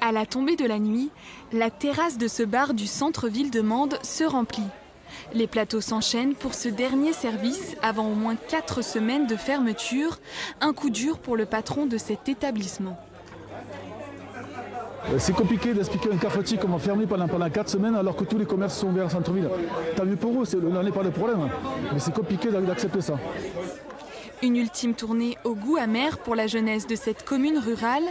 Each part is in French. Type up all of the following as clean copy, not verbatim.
À la tombée de la nuit, la terrasse de ce bar du centre-ville de Mende se remplit. Les plateaux s'enchaînent pour ce dernier service avant au moins 4 semaines de fermeture. Un coup dur pour le patron de cet établissement. C'est compliqué d'expliquer un cafetier qu'on va fermer pendant 4 semaines alors que tous les commerces sont ouverts au centre-ville. Tant mieux pour eux, on n'est pas le problème. Mais c'est compliqué d'accepter ça. Une ultime tournée au goût amer pour la jeunesse de cette commune rurale.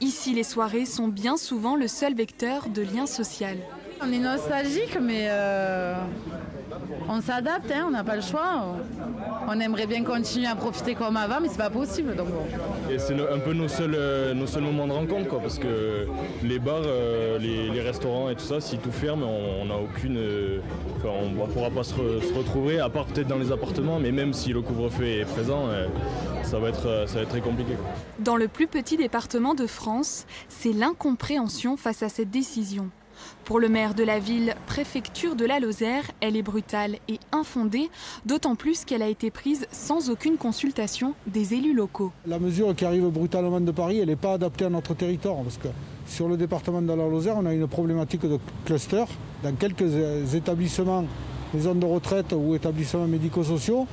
Ici, les soirées sont bien souvent le seul vecteur de lien social. On est nostalgique, mais on s'adapte, hein, on n'a pas le choix. On aimerait bien continuer à profiter comme avant, mais c'est pas possible. Donc bon. Et c'est un peu nos seuls moments de rencontre, quoi, parce que les bars, les restaurants et tout ça, si tout ferme, on n'a aucune... on ne pourra pas se retrouver, à part peut-être dans les appartements, mais même si le couvre-feu est présent, ça va être très compliqué, quoi. Dans le plus petit département de France, c'est l'incompréhension face à cette décision. Pour le maire de la ville, préfecture de la Lozère, elle est brutale et infondée, d'autant plus qu'elle a été prise sans aucune consultation des élus locaux. La mesure qui arrive brutalement de Paris, elle n'est pas adaptée à notre territoire, parce que sur le département de la Lozère, on a une problématique de cluster. Dans quelques établissements, maisons de retraite ou établissements médico-sociaux,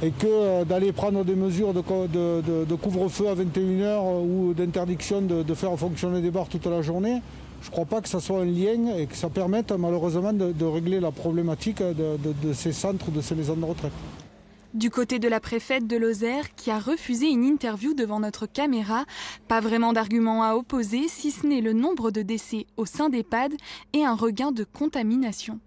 et que d'aller prendre des mesures de couvre-feu à 21h ou d'interdiction de faire fonctionner des bars toute la journée, je ne crois pas que ça soit un lien et que ça permette malheureusement de régler la problématique de ces centres, de ces maisons de retraite. Du côté de la préfète de Lozère, qui a refusé une interview devant notre caméra, pas vraiment d'arguments à opposer, si ce n'est le nombre de décès au sein d'EHPAD et un regain de contamination.